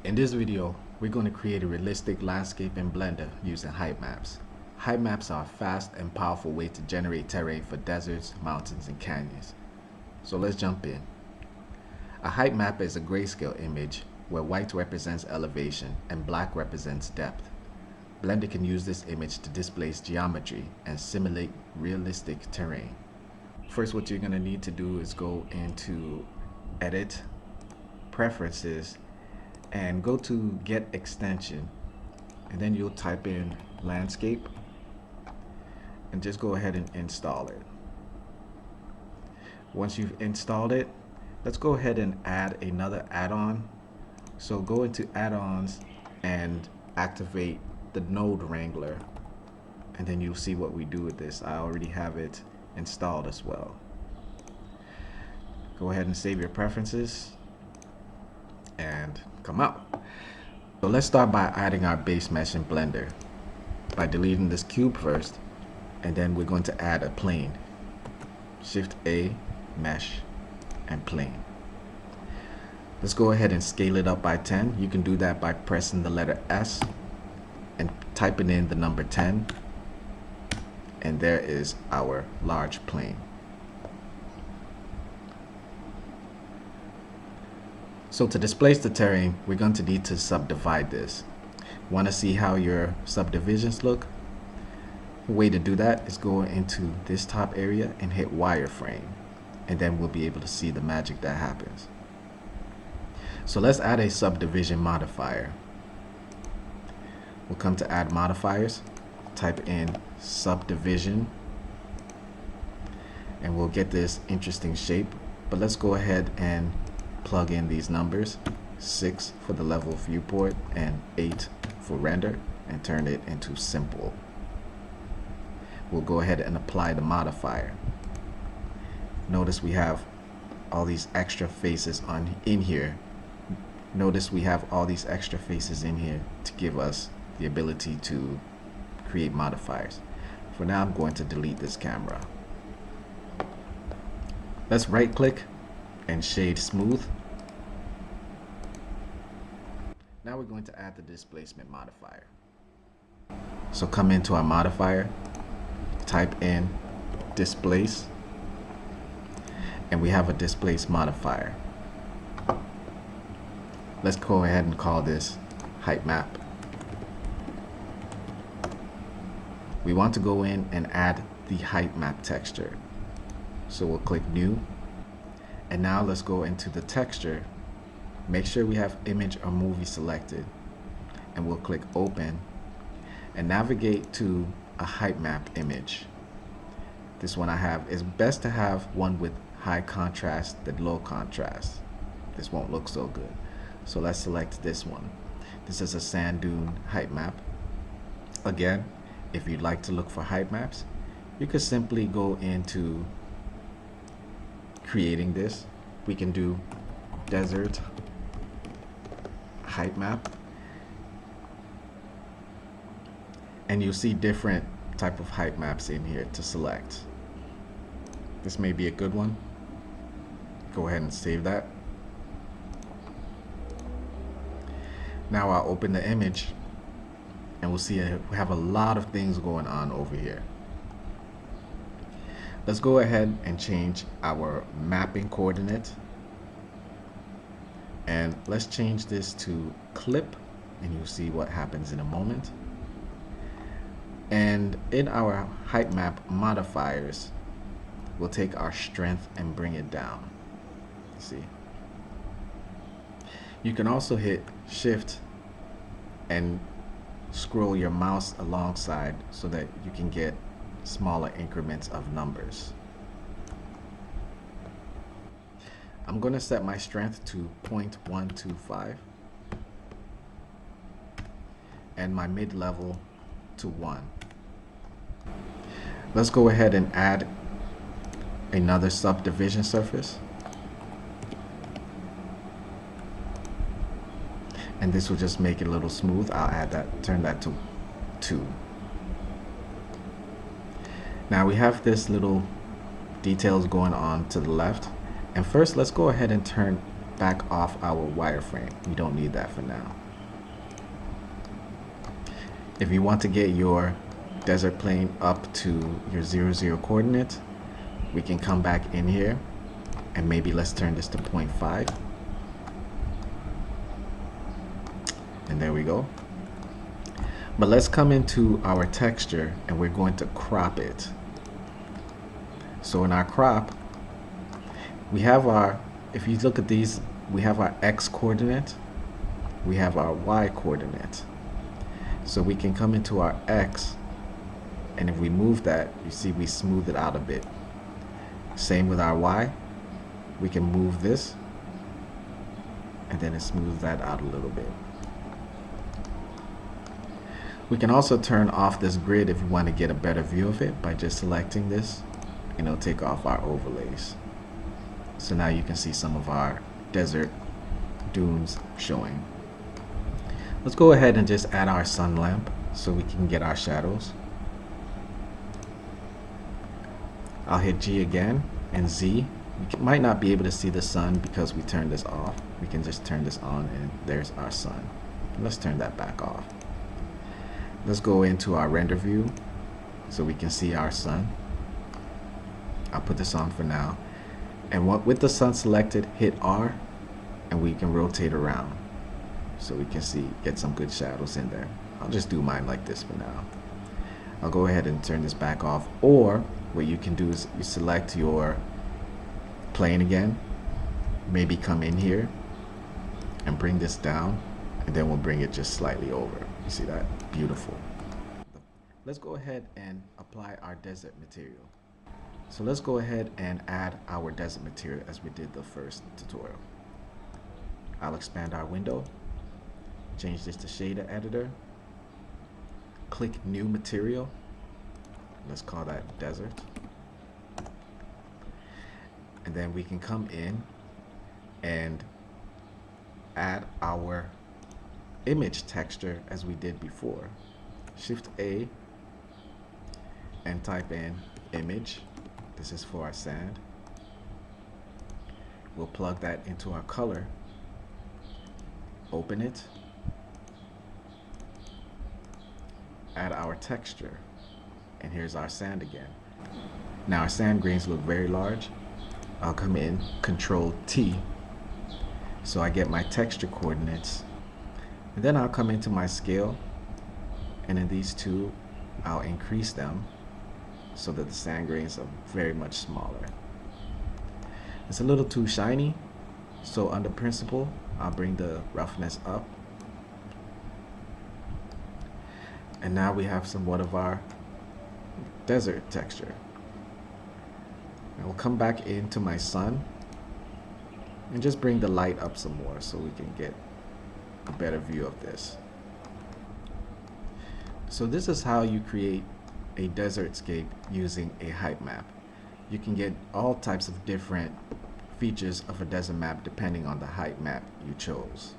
In this video, we're going to create a realistic landscape in Blender using Heightmaps. Heightmaps are a fast and powerful way to generate terrain for deserts, mountains, and canyons. So let's jump in. A height map is a grayscale image where white represents elevation and black represents depth. Blender can use this image to displace geometry and simulate realistic terrain. First, what you're going to need to do is go into Edit, Preferences, and go to Get Extension, and then you'll type in Landscape and just go ahead and install it. Once you've installed it, let's go ahead and add another add-on. So go into add-ons and activate the node wrangler, and then you'll see what we do with this. I already have it installed as well. Go ahead and save your preferences and come out. So let's start by adding our base mesh in Blender by deleting this cube first, and then we're going to add a plane. Shift A, mesh, and plane. Let's go ahead and scale it up by 10. You can do that by pressing the letter S and typing in the number 10, and there is our large plane. So to displace the terrain, we're going to need to subdivide this. Want to see how your subdivisions look? The way to do that is go into this top area and hit wireframe, and then we'll be able to see the magic that happens. So let's add a subdivision modifier. We'll come to add modifiers, type in subdivision, and we'll get this interesting shape. But let's go ahead and plug in these numbers, 6 for the level viewport and 8 for render, and turn it into simple. We'll go ahead and apply the modifier. Notice we have all these extra faces in here. Notice we have all these extra faces in here to give us the ability to create modifiers. For now, I'm going to delete this camera. Let's right click and shade smooth. Now we're going to add the displacement modifier. So come into our modifier, type in displace, and we have a displace modifier. Let's go ahead and call this height map. We want to go in and add the height map texture. So we'll click new, and now let's go into the texture. Make sure we have image or movie selected, and we'll click open and navigate to a height map image. This one I have. Is best to have one with high contrast than low contrast. This won't look so good. So let's select this one. This is a sand dune height map. Again, if you'd like to look for height maps, you could simply go into creating this. We can do desert height map, and you'll see different type of height maps in here to select. This may be a good one. Go ahead and save that. Now I'll open the image, and we'll see we have a lot of things going on over here. Let's go ahead and change our mapping coordinate, and let's change this to clip, and you'll see what happens in a moment. And in our height map modifiers, we'll take our strength and bring it down. See, you can also hit shift and scroll your mouse alongside so that you can get smaller increments of numbers. I'm going to set my strength to 0.125 and my mid-level to 1. Let's go ahead and add another subdivision surface, and this will just make it a little smooth. I'll add that, turn that to 2. Now we have this little details going on to the left, and first let's go ahead and turn back off our wireframe. We don't need that for now. If you want to get your desert plane up to your 0, coordinate, we can come back in here and maybe let's turn this to 0.5. And there we go. But let's come into our texture and we're going to crop it. So in our crop, we have our, if you look at these, we have our X coordinate, we have our Y coordinate. So we can come into our X, and if we move that, you see we smooth it out a bit. Same with our Y, we can move this, and then it smooths that out a little bit. We can also turn off this grid if we want to get a better view of it by just selecting this, and it'll take off our overlays. So now you can see some of our desert dunes showing. Let's go ahead and just add our sun lamp so we can get our shadows. I'll hit G again and Z. We might not be able to see the sun because we turned this off. We can just turn this on and there's our sun. Let's turn that back off. Let's go into our render view so we can see our sun. I'll put this on for now. And with the sun selected, hit R and we can rotate around so we can get some good shadows in there. I'll just do mine like this for now. I'll go ahead and turn this back off, or what you can do is you select your plane again, maybe come in here and bring this down, and then we'll bring it just slightly over. You see that? Beautiful. Let's go ahead and apply our desert material. So let's go ahead and add our desert material as we did the first tutorial. I'll expand our window, change this to shader editor, click new material, let's call that desert, and then we can come in and add our image texture as we did before. Shift A and type in image. This is for our sand. We'll plug that into our color, open it, add our texture, and here's our sand again. Now our sand grains look very large. I'll come in, Control T, so I get my texture coordinates, and then I'll come into my scale, and in these two I'll increase them so that the sand grains are very much smaller. It's a little too shiny, so under principle I'll bring the roughness up, and now we have somewhat of our desert texture. And we'll come back into my sun and just bring the light up some more so we can get a better view of this. So this is how you create a desert scape using a height map. You can get all types of different features of a desert map depending on the height map you chose.